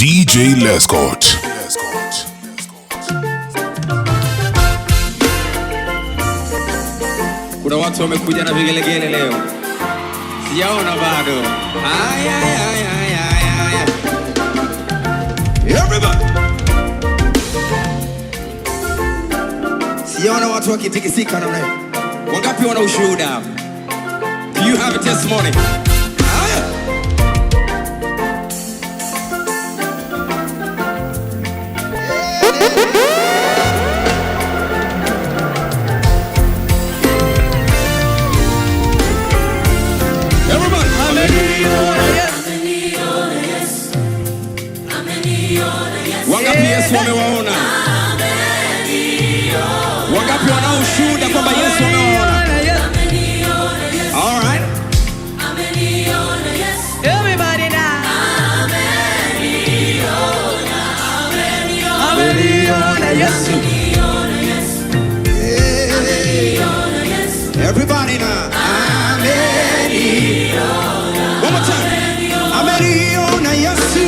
DJ Lescott. Kuna watu wamekuja na vigelegele leo. Sijaona bado. Everybody. Sijaona watu wakitikisika namna hiyo. Wangapi wana ushuhuda hapa? Do you have a testimony? Wangapi Yesu wamewaona? Wangapi wanao ushuhuda kwamba Yesu amewaona? All right. Everybody now. Ameniona Yesu. Everybody now. One more time. Ameniona Yesu.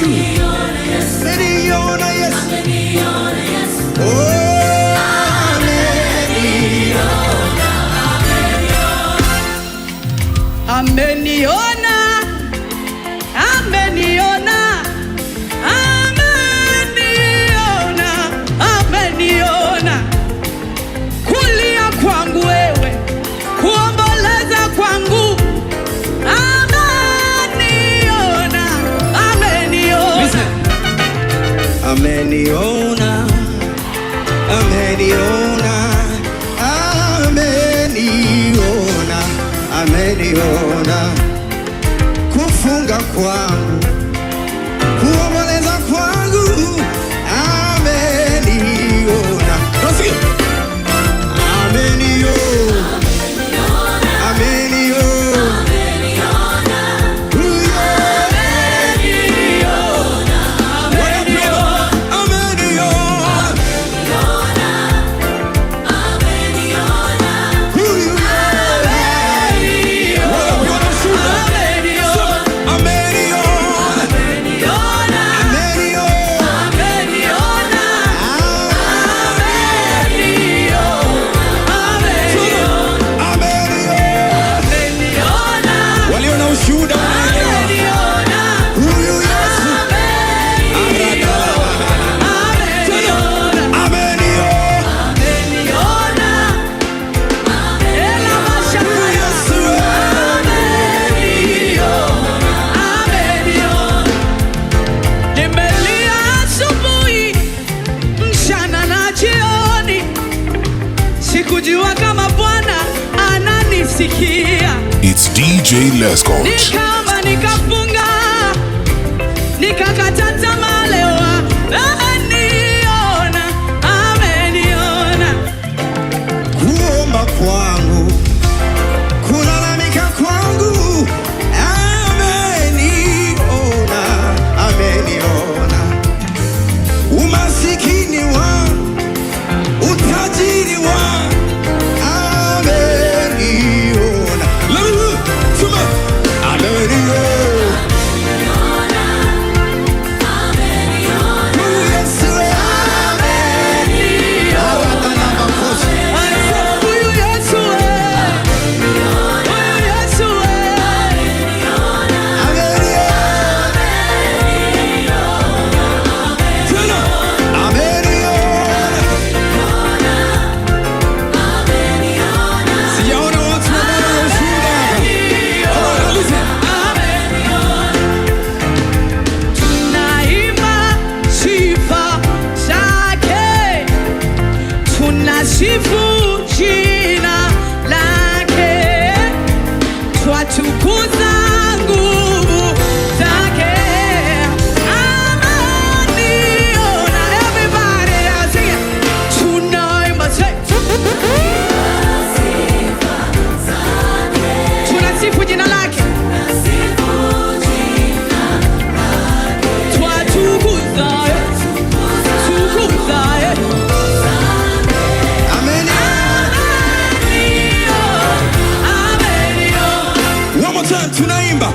Ameniona Yesu. Ameniona, ameniona, ameniona, ameniona. Kulia kwangu wewe, kuomboleza kwangu. Ameniona, ameniona. Ameniona, ameniona, ameniona, ameniona. Kufunga kwangu, kuomboleza kwangu, ameniona. Ameniona, ameniona. It's DJ Lescott. Nikamba nikafunga, nikakata tamaa leo. Ameniona, ameniona. Kuomba kwangu, kulalamika kwangu, ameniona, ameniona. Umasikini wangu, utajiri wangu, ameniona. tunaimba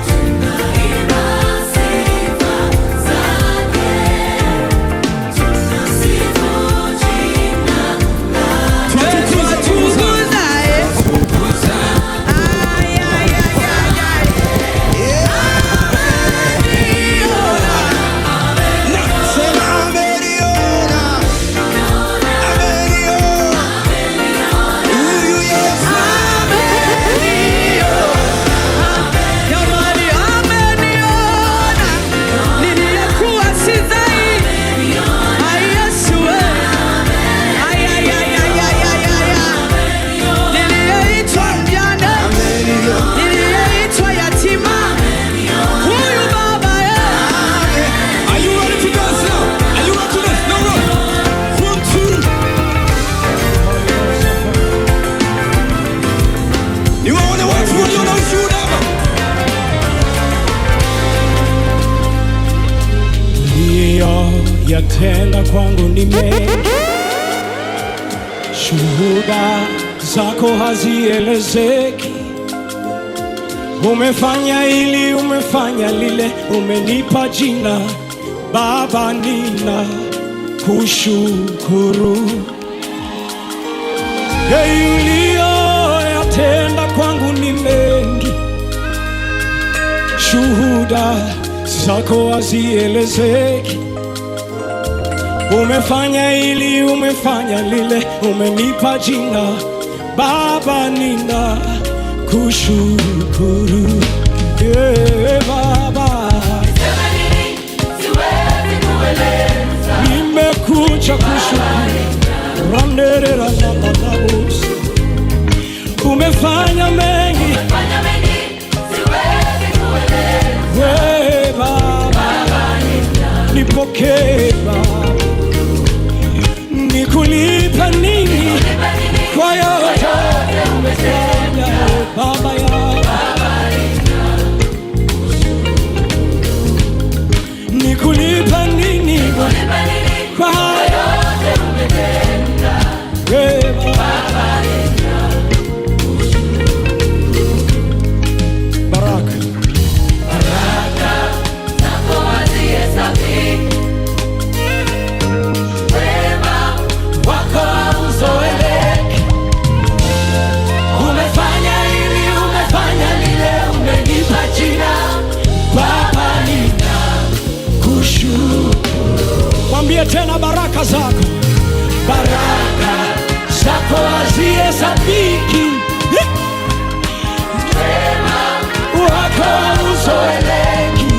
umetenda kwangu ni mengi, shuhuda zako hazielezeki. Umefanya hili, umefanya lile, umenipa jina Baba, nina kushukuru. Uliyoyatenda kwangu ni mengi, shuhuda zako hazielezeki. Umefanya hili, umefanya lile, umenipa jina Baba, nina kushukuru. Baba, nimekuja kushukuru. Umefanya mengi, Baba, nipokee Baba. Nikulipa nini kwa yote umefanya Baba yangu? Nikulipa nini kwa yote umetenda Baba? Baraka zako hazihesabiki, wema wako hauzoeleki. Umefanya hili, umefanya lile, umenipa jina Baba, nina kushukuru. Mwambie tena, baraka zako, baraka zako hazihesabiki, wema wako hauzoeleki.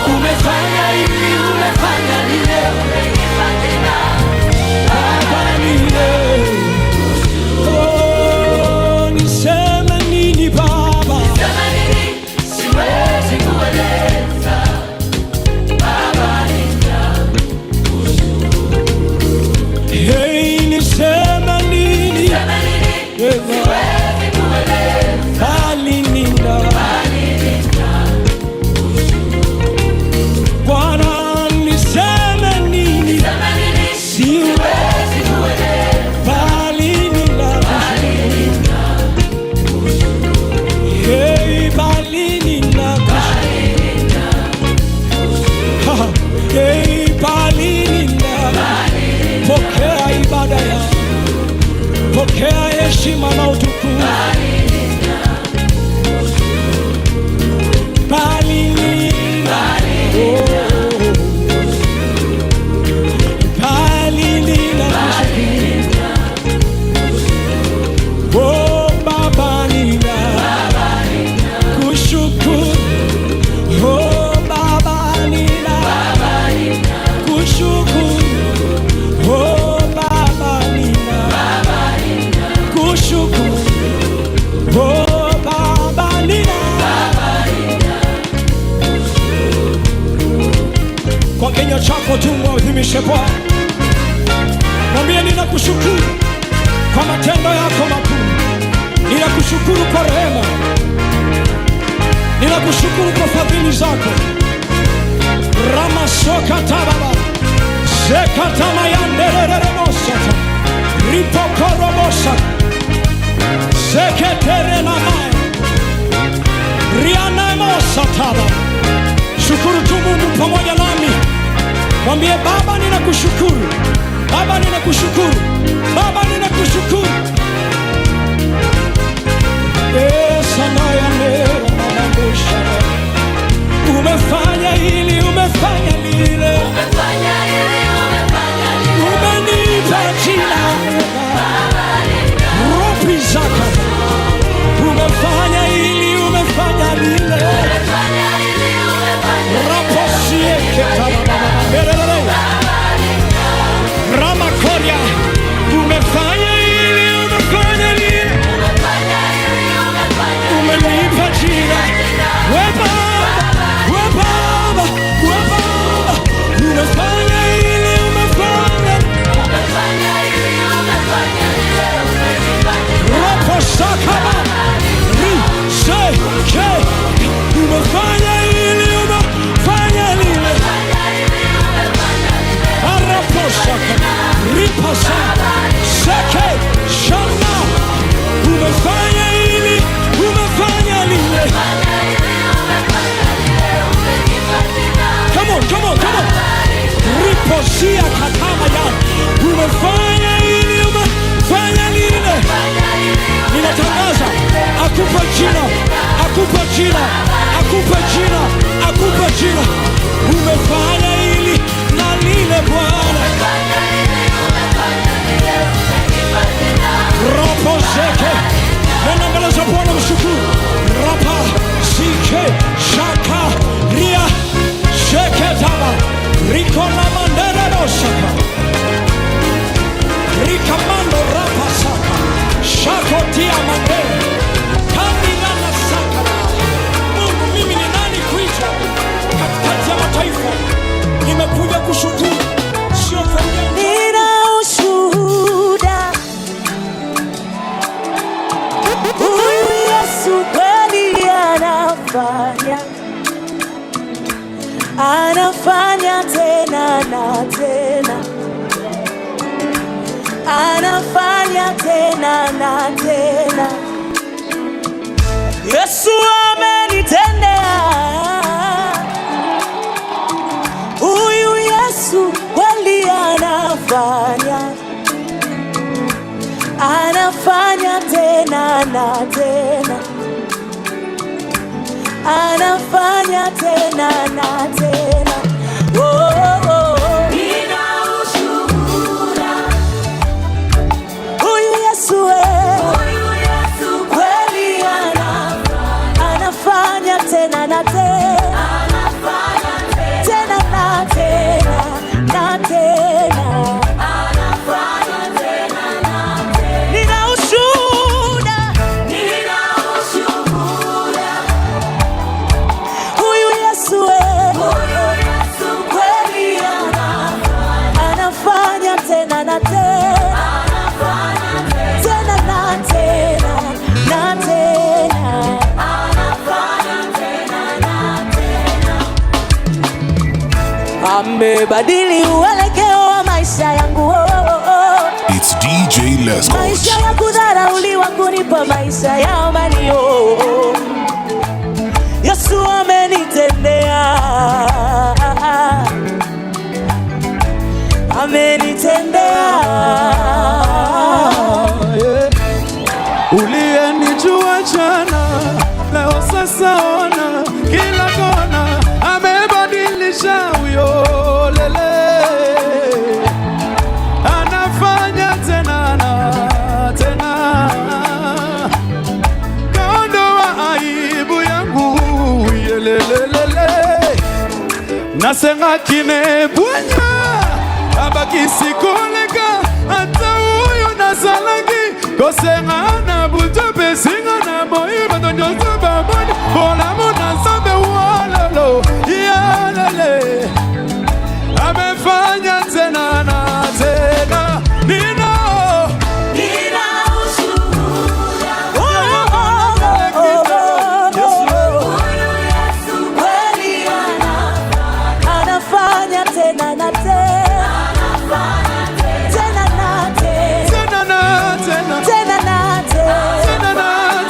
Umefanya hili, umefanya lile, umenipa jina Baba, nina niseme nini Baba? Niseme nini? Siwezi kueleza Baba, nina kushukuru. Hey, niseme nini? Niseme nini? Siwezi kueleza bali nina kushukuru. Bwana, niseme nini? Niseme nini? Siwezi kueleza bali nina kushukuru. Hey, bali nina kushukuru. Hey, bali nina. Pokea ibada ya, pokea heshima na utukufu. Bali nina, bali nina, oh Baba, nina kushukuru. Oh Baba, nina kushukuru. Oh Baba, nina kushukuru. Oh Baba, nina. Kwa kinywa chako tu mwadhimishe Bwana, mwambie ninakushukuru kwa matendo yako makuu, ninakushukuru kwa rehema, ninakushukuru kwa fadhili zako. Ramasoka tababa zekatama yanderereremosata ripokorobosa zeketerenamaya rianamosataba. Shukuru tu Mungu pamoja nami, mwambie Baba, ninakushukuru. Baba, ninakushukuru. Baba, ninakushukuru. Umefanya hili, umefanya lile, umenipa jina ropi zako. Umefanya hili, umefanya lile, raposie Ramakoria. Umefanya hili, umefanya lile, umenipa jina we Baba, we Baba, we Baba. Umefanya hili, umefanya lile, raposakaba anafanya tena na tena, anafanya tena na tena. Yesu amenitendea, huyu Yesu kweli anafanya, anafanya tena na tena, anafanya tena na tena. Oh, oh, oh. Nina ushuhuda, huyu Yesu kweli anafanya tena na tena, tena na tena na tena. Nina ushuhuda, huyu Yesu kweli anafanya tena na tena, tena na tena na tena. Amebadili uelekeo wa maisha yangu, It's DJ Lescott. maisha ya kudharauliwa kunipa maisha ya amani. Yesu amenitendea, amenitendea. Uliyenijua jana, leo sasa ona kila kona, amebadilisha huyo lele, anafanya tena na tena, kaondoa aibu yangu yelelelele, nasenga kine bwanya abakisikoleka ata huyu nasalaki kosenga na butope singa na moi batonyoso baboni bolamu na sambe walalo yalele, amefanya tena na tena. Nina ushuhuda, kweli anafanya tena na tena, tena na tena, tena na tena.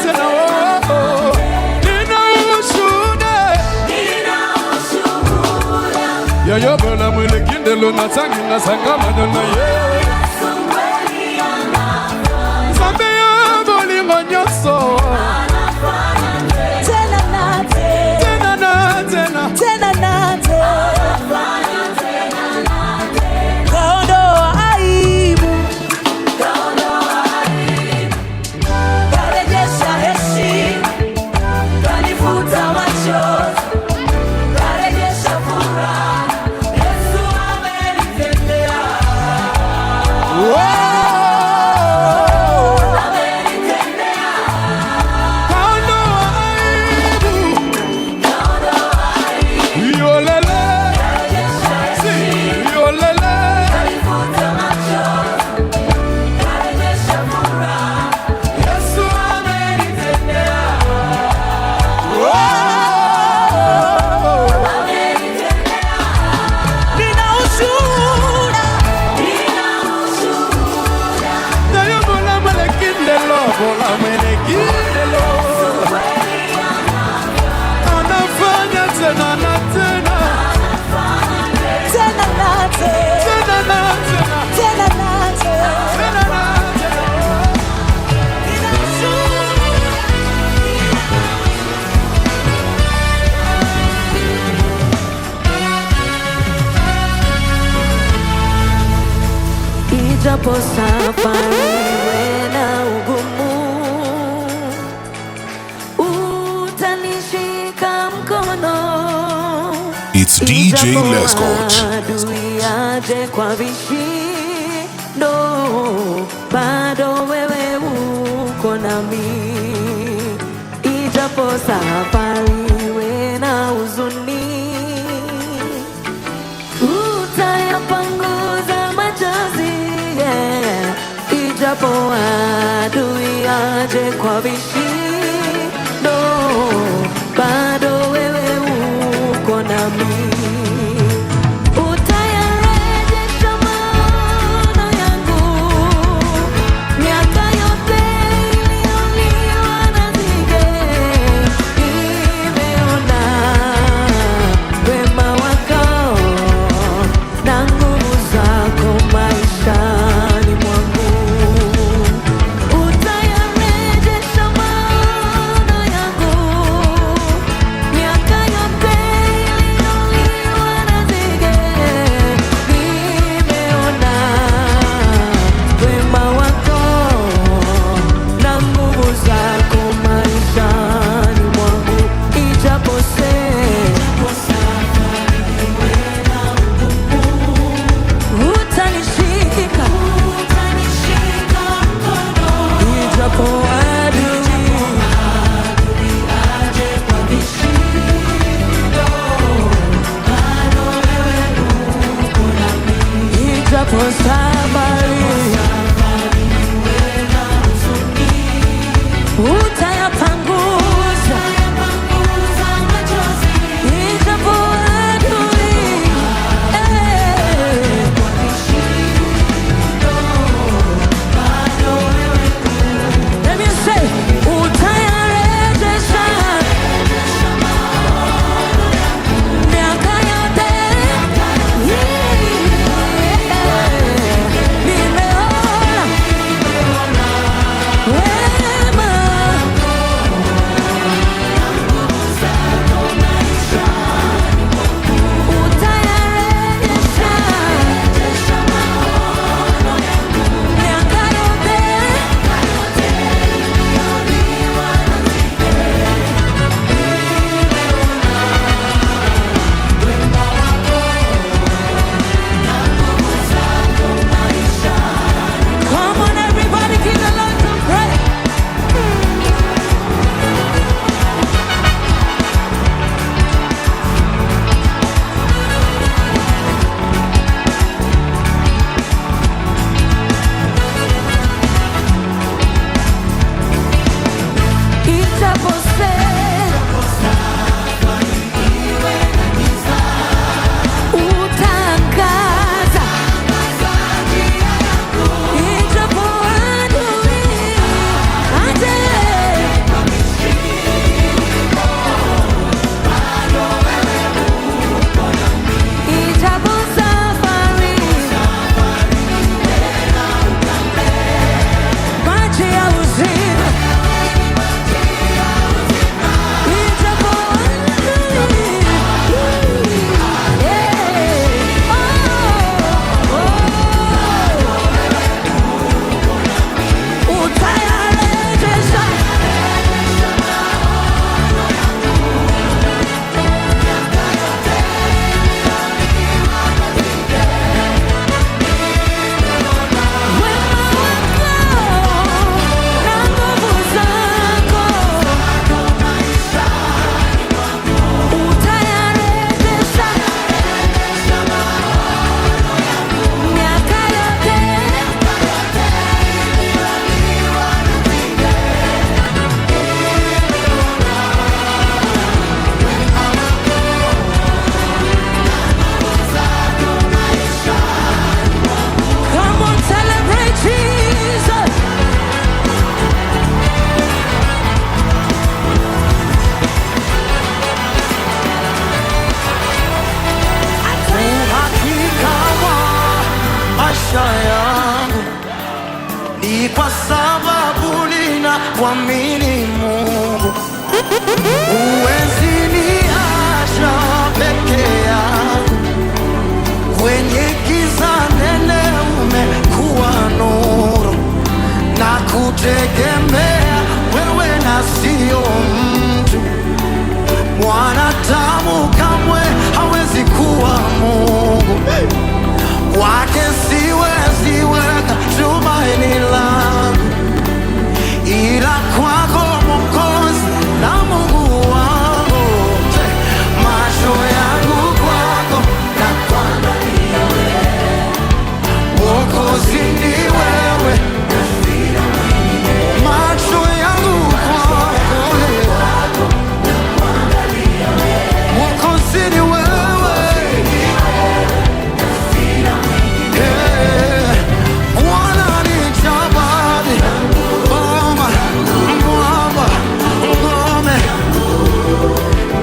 Yo bola mwele kindelo na tangi na sanga madonna ye Zambe ya boli ngonyoso Tena na tena, tena na tena, tena na tena. Kaondoa aibu, karejesha heshima, kanifuta machozi, karejesha furaha. Yesu amenitendea, amenitendea. Kaondoa aibu, yolele, si yolele, kanifuta machozi, karejesha furaha. Yesu Amenitendea, nina ushuhuda, na yo bola mwele kindelo, bola mwele kindelo, anafanya tena na tena, tena na tena, tena na tena, tena na tena. tena na tena. Nina ushuhuda. Ijapo safari iwe na ugumu, utanishika mkono. It's DJ Lescott. Adui aje kwa vishindo, bado wewe uko nami. Ijapo safari iwe na huzuni, utayapanguza machozi, yeah. Ijapo adui aje kwa vishindo, bado wewe uko nami. namwamini Mungu. Huwezi niacha peke yangu, kwenye giza nene umekuwa nuru, na kutegemea wewe na sio mtu. Mwanadamu kamwe hawezi kuwa Mungu, kwake siwezi weka tumaini langu, ila kwako Mwokozi na Mungu wangu. Macho yangu kwako na kuangalia wewe, Mwokozi ni wewe. Macho yangu kwako, Mwokozi ni wewe. Bwana ni jabali, boma, mwamba, ngome,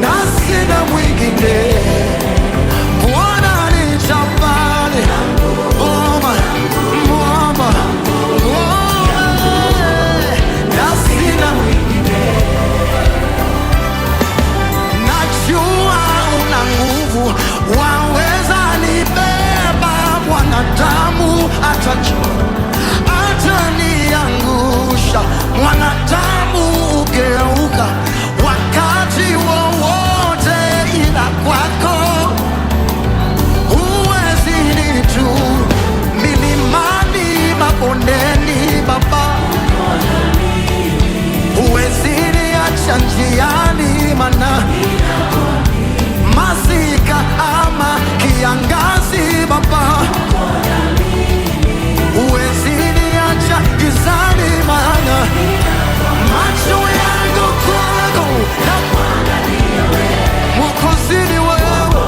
na sina mwingine. Bwana ni jabali, boma, mwamba, ngome, na sina mwingine. Najua una nguvu, waweza nibeba. Mwanadamu ataniangusha, mwanadamu ugeuka wakati wowote, ila kwako huwezi nidhuru. Milimani, mabondeni, Baba, huwezi niacha njiani, mana masika ama kiangazi, Baba, huwezi niacha gizani, mana macho yangu kwako na kuangalia wewe. Mwokozi ni wewe,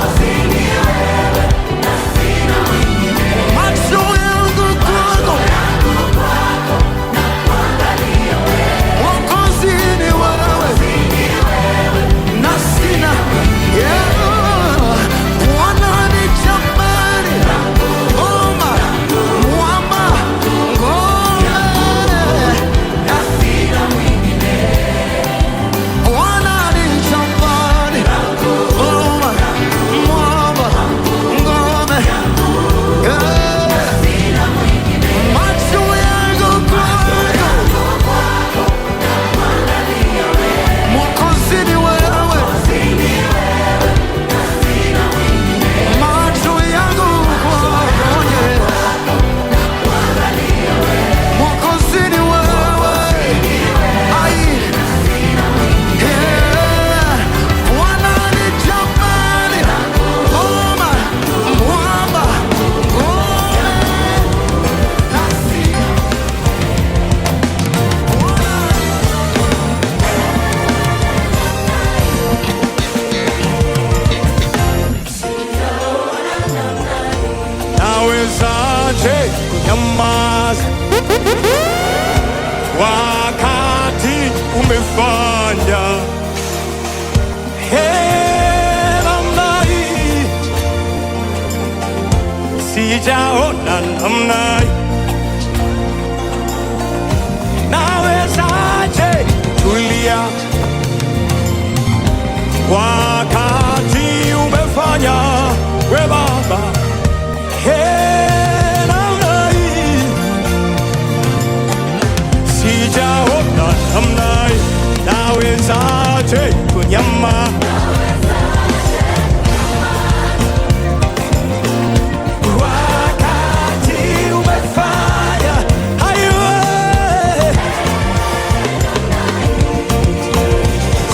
macho yangu kwako, Mwokozi ni wewe, na sina Bwana ni jabali, boma, mwamba, ngome, na sina mwingine. Bwana ni jabali, boma, mwamba, ngome, macho yangu kwako, Mwokozi ni wewe. Macho yangu kwako, Mwokozi ni wewe. Ai, Bwana ni jabali, boma, mwamba, ngome, na sina Nawezaje kunyamaza wakati umefanya namna hii? Sijaona namna hii. Nawezaje tulia wakati umefanya, we Baba, namna hii? Sijaona namna hii. Nawezaje kunyamaza wakati umefanya hayo?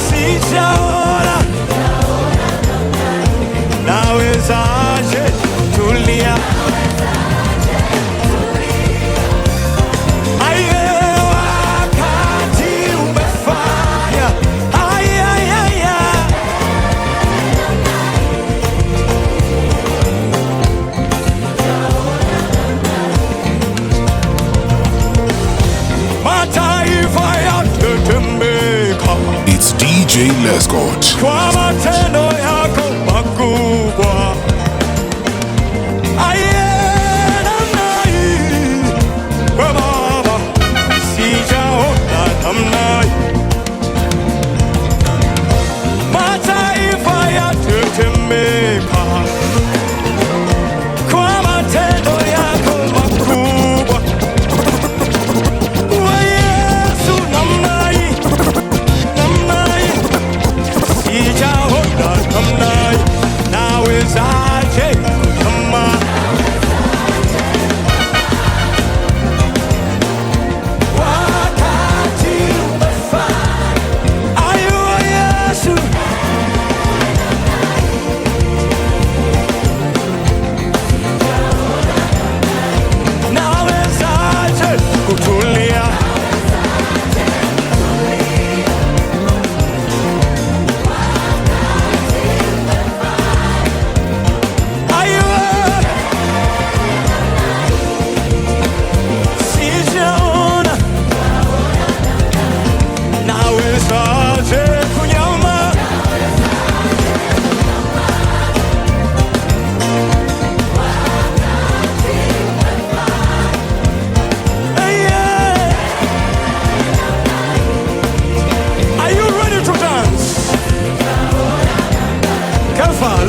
Sijaona. Nawezaje tulia wakati umefanya mataifa yatetemeka. It's DJ Lescott. Kwa matendo yako makubwa. namna hii.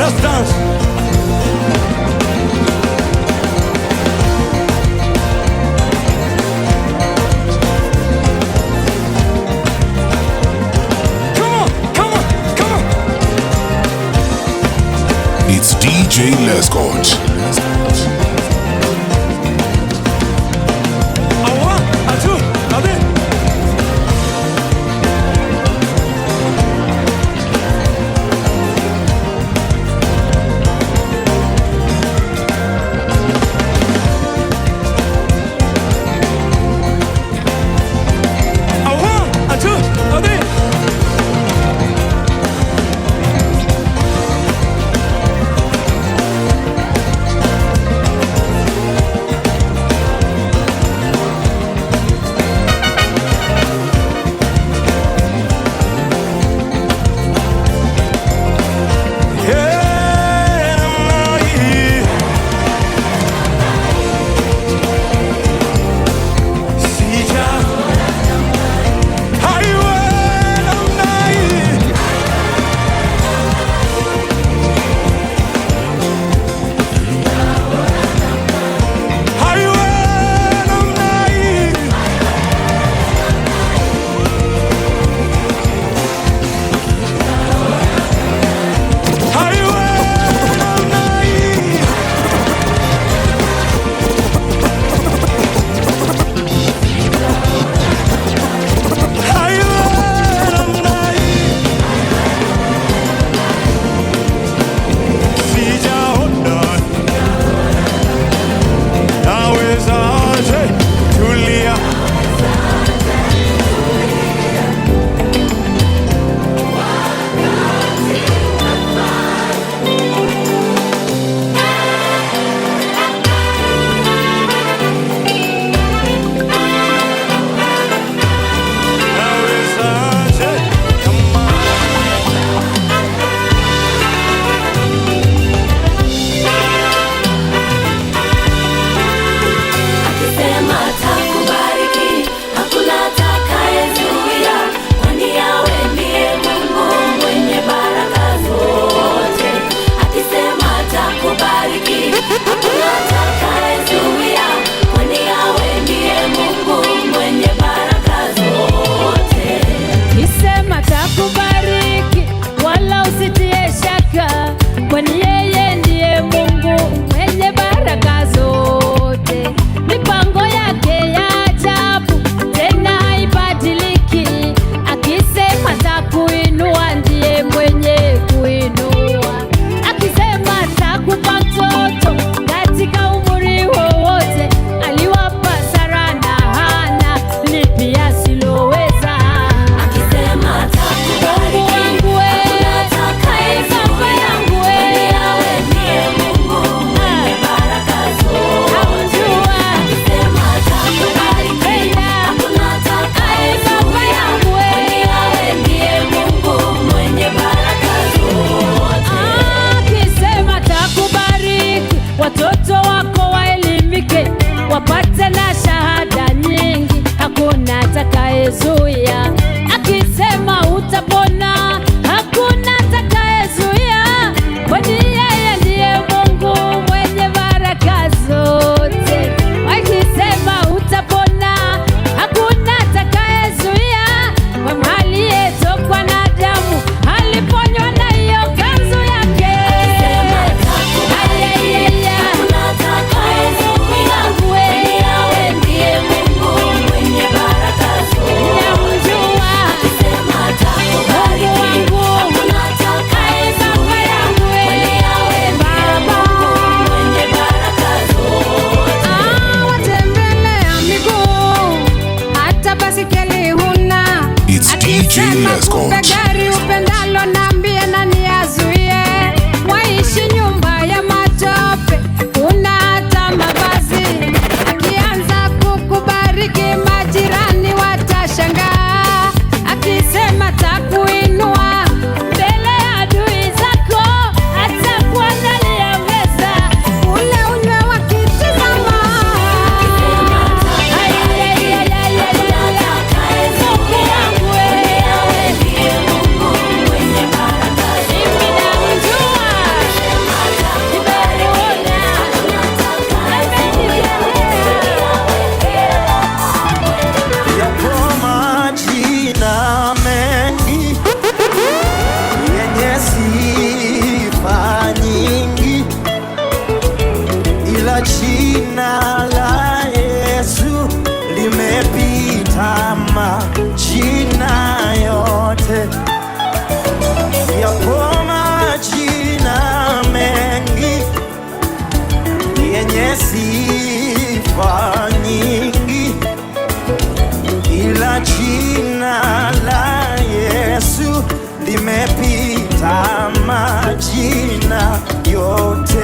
Let's dance. Come on, come on, come on. It's DJ Lescott. majina yote,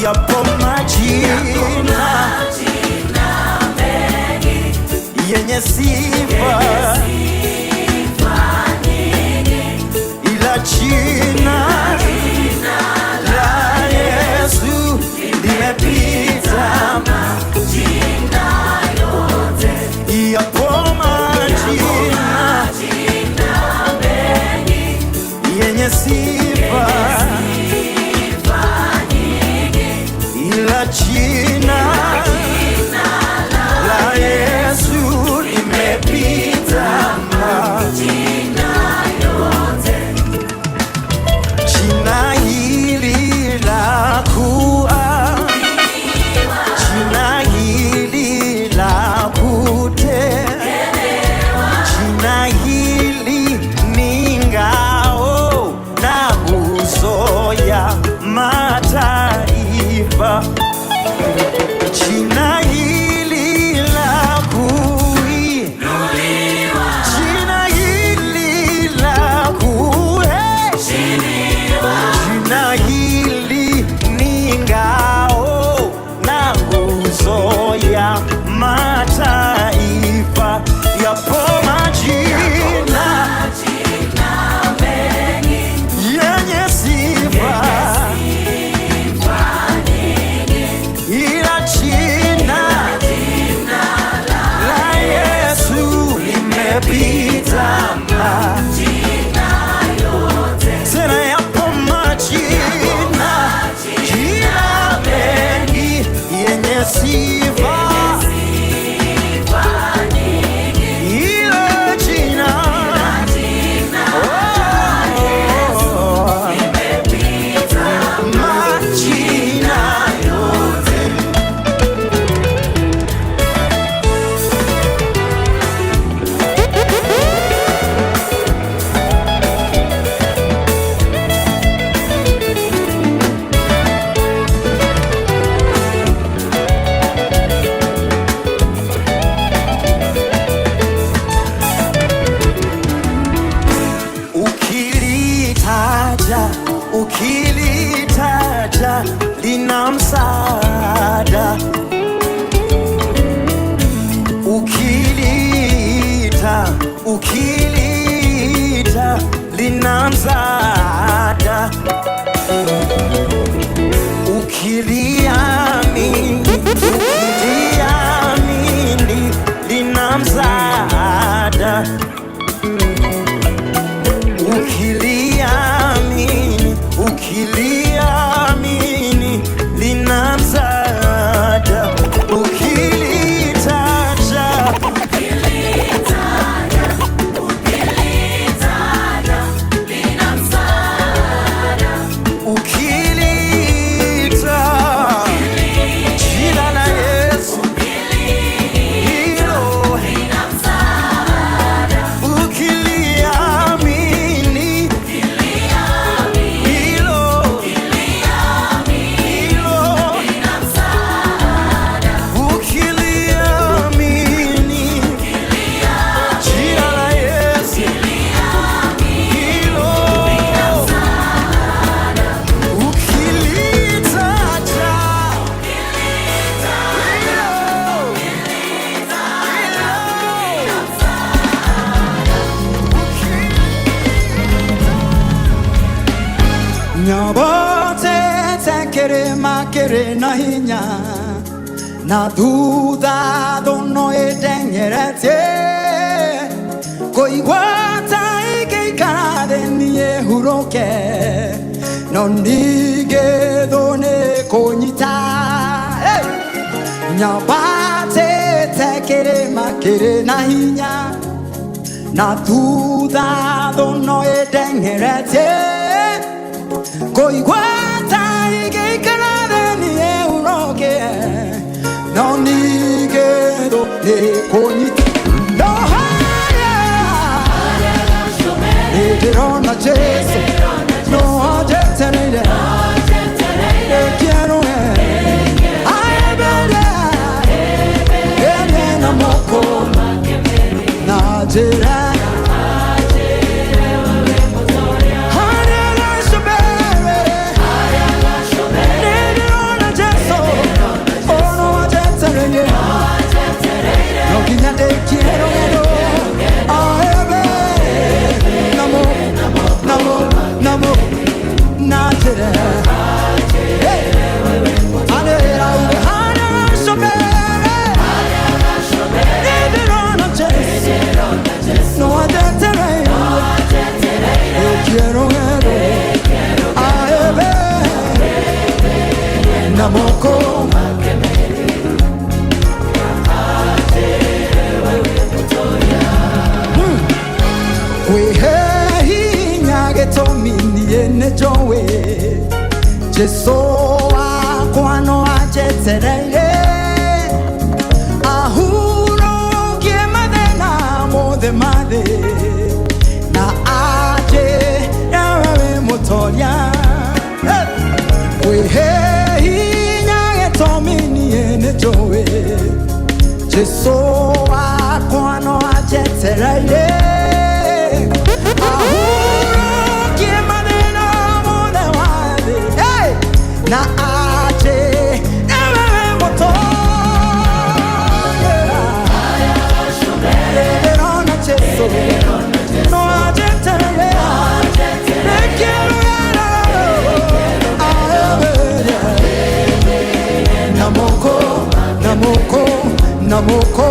yapo majina yenye sifa, ila jina la Yesu limepita majina yote, yapo majina yenye sifa, ila jina la Yesu limepita majina yote. Jina hili la kuwa, jina hili la kutegemewa, jina hili ni ngao na nguzo ya mataifa. Jina hili la kuinuliwa, jina hili la kuheshimiwa, jina hili ni ngao na nguzo ya mataifa. Yapo majina yenye sifa, ila jina la Yesu limepita majina yote. Tena yapo majina mengi yenye sifa, ila jina majina yote. Ukilitaja lina msaada, ukilita lina msaada, ukiliamini lina msaada, ukiliamini lina msaada, ukilitaja lina msaada, ukilita jina la Yesu hilo lina msaada, ukiliamini Nyabote tekere makere na hinya, na duda dono edengerete, koigwata ike ikade niye huroke, no nige done konyita. Nyabate tekere makere na hinya, na duda dono edengerete, koigwata ike ikade niye huroke, no nige done konyita. No higher, Ederona Jesu, no ajetenere, quiero na moko, najera, nejowe Jesu wakwa no ajetereye ahuro kie madena mothe mathe na aje yawe motoria wehe hinya etomini nejowe Jesu wakwa no ajetereye na aje ewe moto Pero na cheso no aje tere me quiero namoko namoko namoko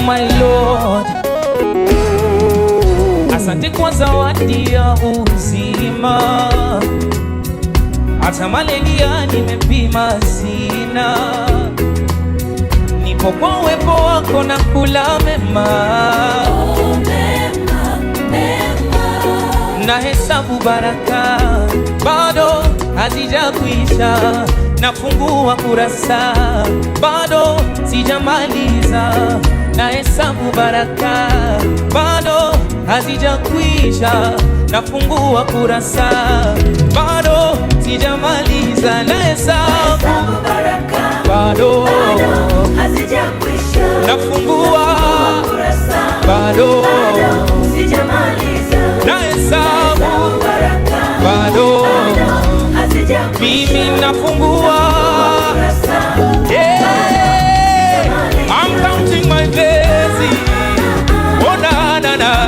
my Lord, asante kwa zawadi ya uzima, hata malaria nimepima sina, nipo kwa uwepo wako na kula mema, na hesabu baraka bado hazijakwisha, nafungua kurasa bado sijamaliza, na hesabu baraka bado hazijakwisha, nafungua kurasa bado sijamaliza, na hesabu baraka bado hazijakwisha, nafungua kurasa bado sijamaliza, na hesabu baraka bado hazijakwisha, mimi nafungua I'm counting my blessings. Oh na na na.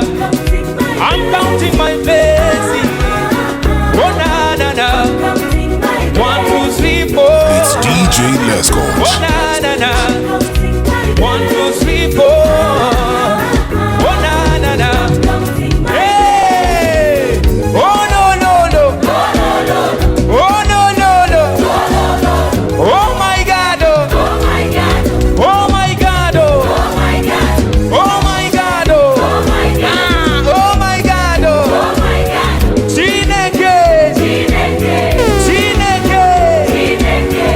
I'm counting my blessings. Oh na na na. 1, 2, 3, 4. It's DJ Lescott. Oh na na na. 1, 2, 3, 4. Oh na na na. Hey. Oh no no no. Oh no no no. Oh my God. Oh my God. Oh my God. Oh my God. Oh my God. Oh my God. Oh my God. Chineke. Chineke. Chineke. Chineke.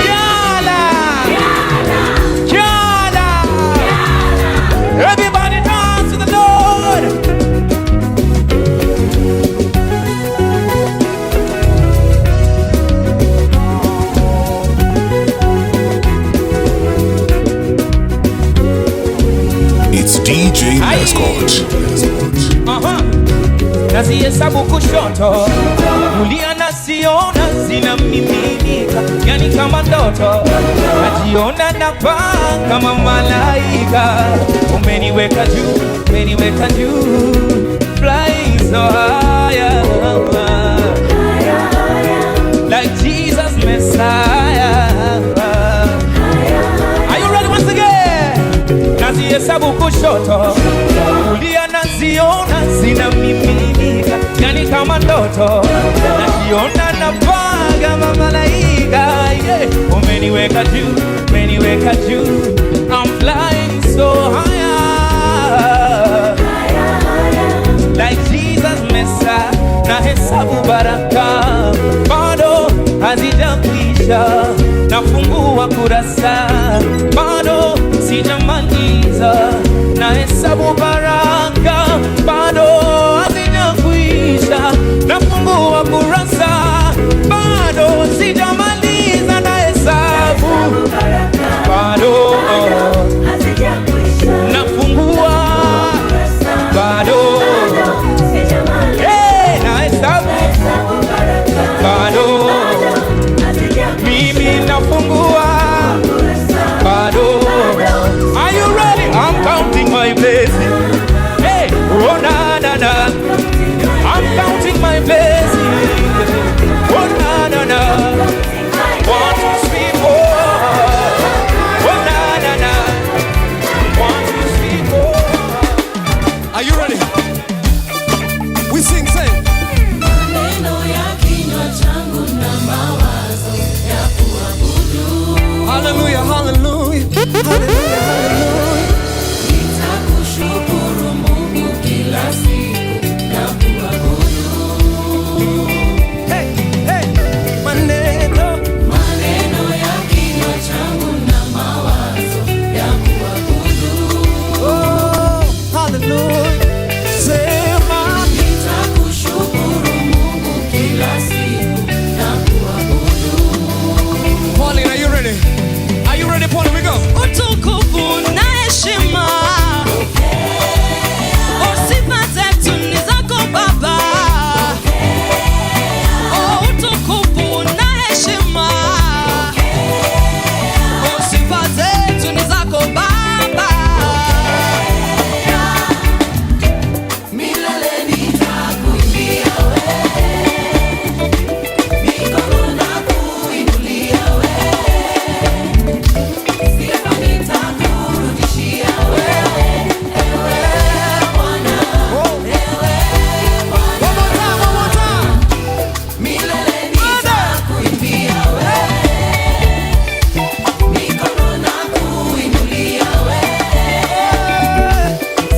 Yala. Yala. Yala. Yala. Everybody dance to the Lord. It's DJ Lescott. Nazihesabu kushoto, kulia nasiona zinamiminika, yani kama ndoto, najiona napaa kama malaika. Umeniweka juu, flying so higher, like Jesus Messiah. Are you ready once again? Nazihesabu kushoto, kulia naziona zinamiminika, yani kama ndoto, najiona napaa kama malaika. Umeniweka juu, I'm flying so higher, like Jesus Messiah. Na hesabu baraka bado hazijakwisha, nafungua kurasa bado sijamaliza, na hesabu baraka bado hazijakwisha. I'm counting my blessings. Oh na na na. 1, 2, 3, 4. Oh na na na. 1, 2, 3, 4. Are you ready? We sing, say. Hallelujah, hallelujah. Hallelujah, hallelujah. Nitakushukuru Mungu kila siku na kuabudu. Hey, hey. Maneno ya kinywa changu na mawazo ya kuabudu. Oh, hallelujah. Sema. Nitakushukuru Mungu kila siku na kuabudu. Pauline, are you ready? Are you ready, Pauline? We go. Utukufu na heshima, sifa zetu ni zako Baba. Utukufu na heshima, sifa zetu ni zako Baba. Milele nitakuimbia wewe, mikono na kuinulia wewe, sifa nitakurudishia wewe, ewe Bwana, ewe Bwana. One more time. Milele nitakuimbia wewe, mikono na kuinulia wewe,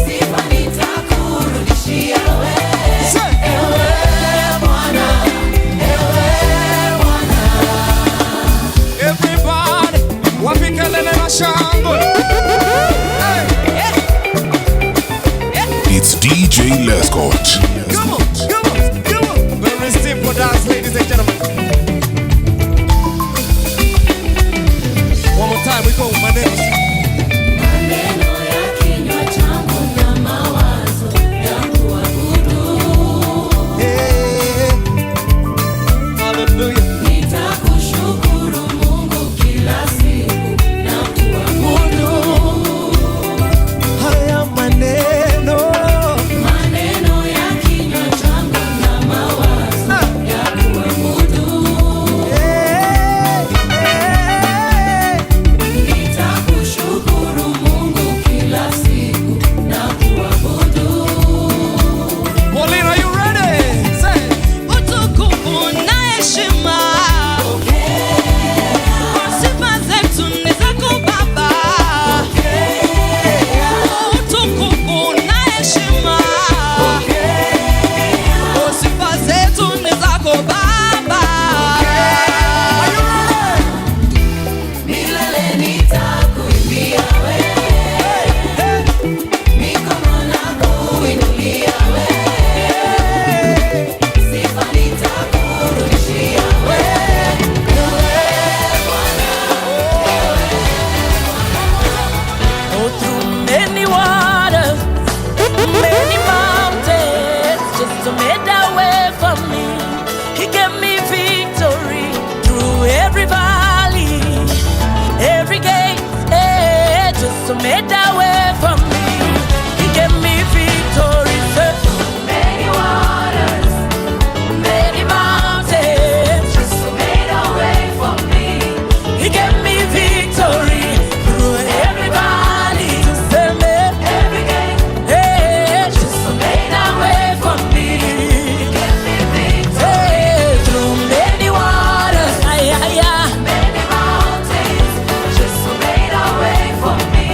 sifa nitakurudishia wewe, ewe Bwana, ewe Bwana. Everybody, wapikelele na shangwe. It's DJ Lescott. Come on, come on, come on. Very simple dance, ladies and gentlemen. One more time, we go. My name is. Maneno ya kinywa changu na mawazo ya kuabudu. Hey. Hallelujah. Nitakushukuru Mungu kila siku na kuabudu. Haya maneno. Maneno ya kinywa changu na mawazo ya kuabudu. Nitakushukuru Mungu kila siku na kuabudu. Pauline, are you ready? Say. Utukufu na heshima, sifa zetu ni zako Baba. Utukufu na heshima, sifa zetu ni zako Baba. Milele nitakuimbia wewe, mikono na kuinulia wewe, sifa nitakurudishia wewe, ewe Bwana, Oh, through many waters, many mountains, just to make a way for me. He gave me victory through every valley, every gate, just to make a way for me. He gave me victory. many waters, many mountains, just to make a way for me. He gave me victory through every valley, Every gate, just to make a way for me. give me victory. Through many waters, Many mountains, just to make a way for me.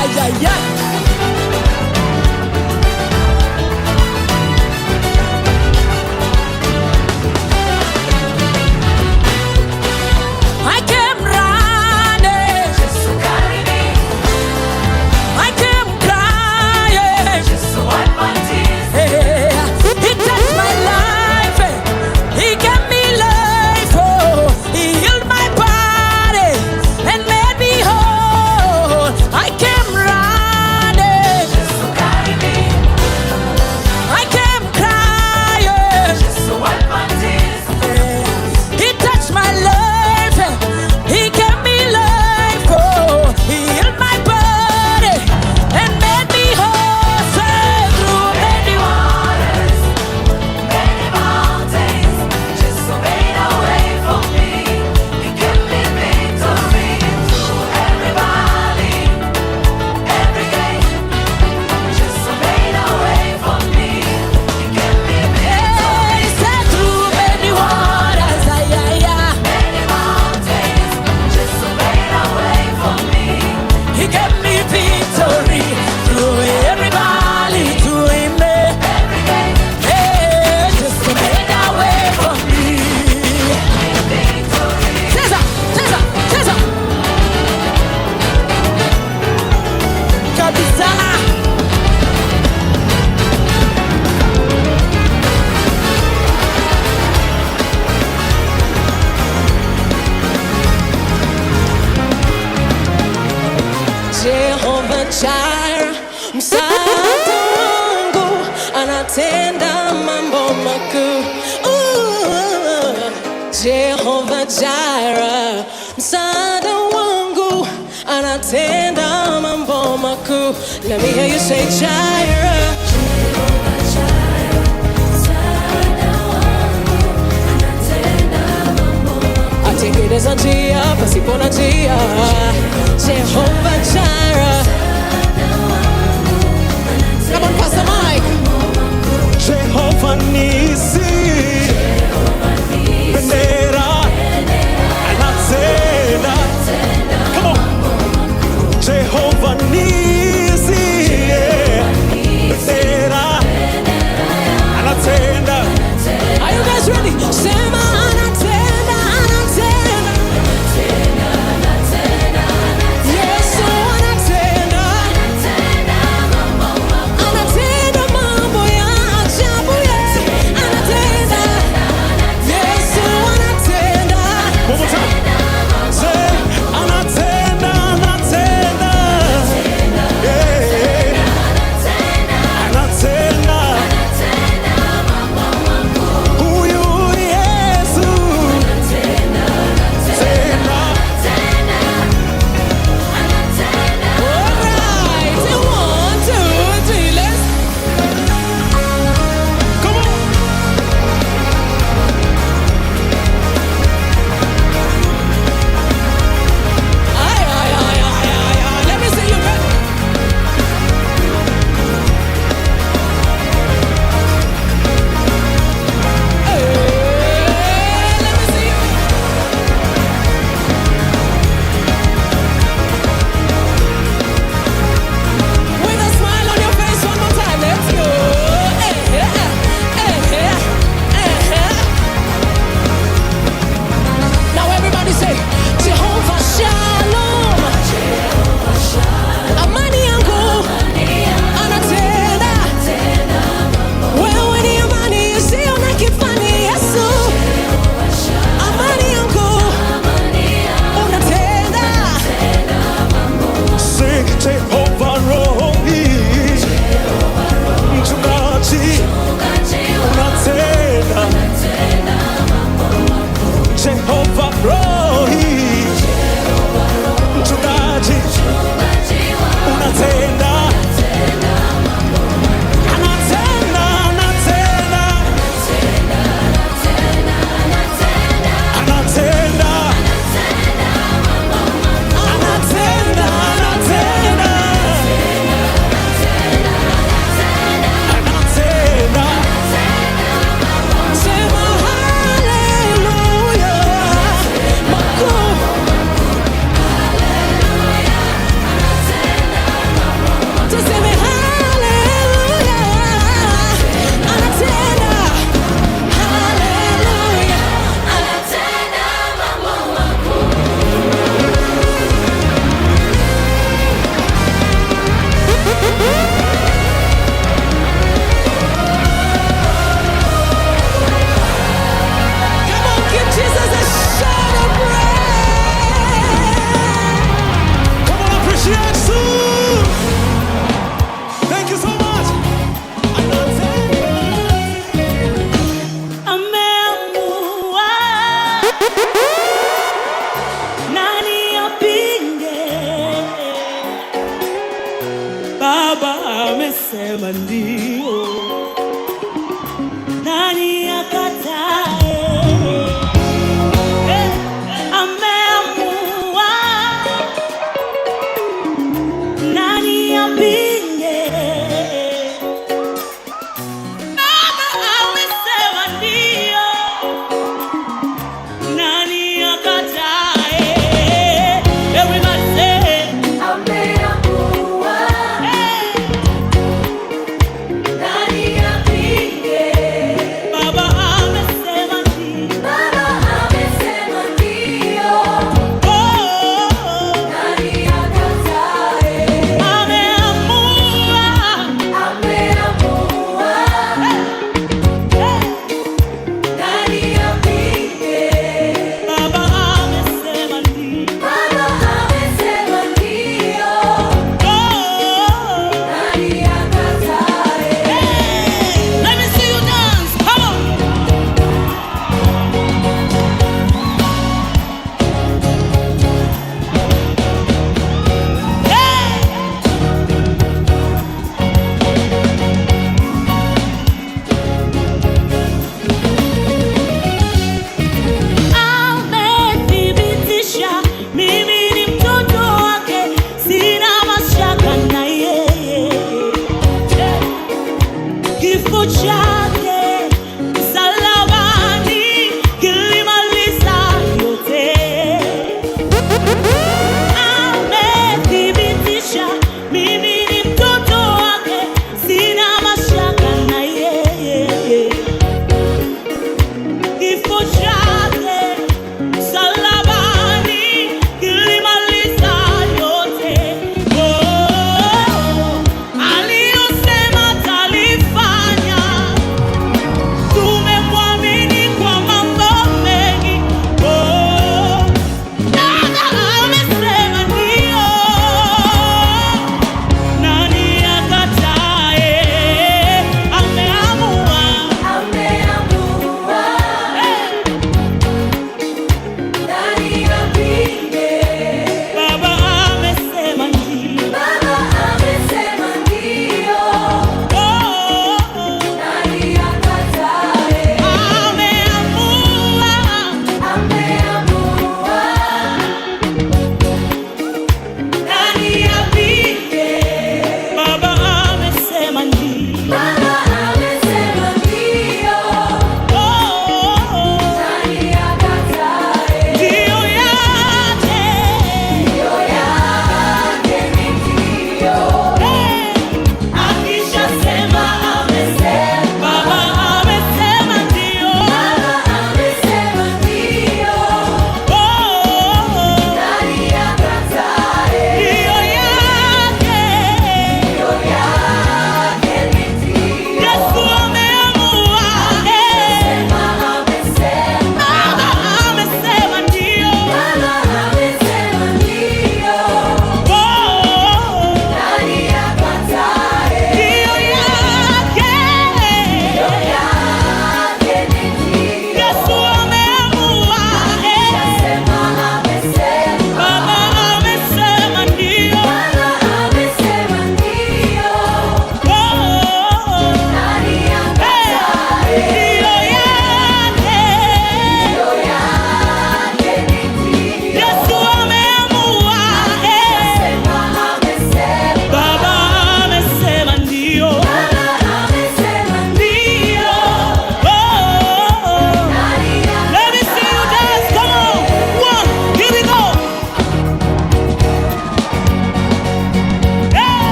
ay, ay, ay. I came running Just to carry me, I came crying. just to wipe my tears. Hey, he touched my life. He gave me life. Oh, he healed my body and made me whole. I came running. Just to carry me, I came crying. just to wipe my tears. He touched my life. He gave me life. Oh, he healed my body and made me whole. Say through many Waters, many mountains, just to made a way for me. He gave me victory through every valley, every gate, just to made a way for me. He gave me victory. Say through many waters. Ay, ay, ay. Many mountains, just to made a way for me. He gave me victory through every valley, through him. Every gate, Hey, just to make a way for me. victory. Cesar, Cesar, Cesar. Kabisa. Jehovah Jireh, msaada wangu, anatenda mambo makuu. Jehovah Jireh, msaada wangu, anatenda mambo makuu. Let me hear you say Jireh. Atengeneza njia pasipo na njia. Jehovah Jireh. Come on, Pastor Mike. Jehovah Nisi, bendera anatenda. Come on. Jehovah Nisi, yeah. Bendera anatenda. Are you guys ready? Sema anatenda, anatenda. Yesu anatenda. Anatenda mambo ya ajabu, yeah. Anatenda. Yesu anatenda. One more time. Say, anatenda, anatenda. Yeah. Anatenda. Huyu Yesu. Tenda. All right. 1, 2, 3, let's. Come on. Ay, ay, ay, ay, ay, ay. Let me see you, baby. Hey, let me see you. With a smile on your face, one more time. Let's go. Hey, hey, hey, hey, hey. Now everybody say, Jehovah Shalom. Amani yangu anatenda. Wewe ni amani isiyo na kifani, Yesu. Amani yangu unatenda. Say Jehovah Rohi. Mchungaji unatenda. Jehovah Rohi. Mchungaji unatenda. Anatenda, anatenda. Anatenda. Anatenda, anatenda. Anatenda. Sema hallelujah. sema ndio.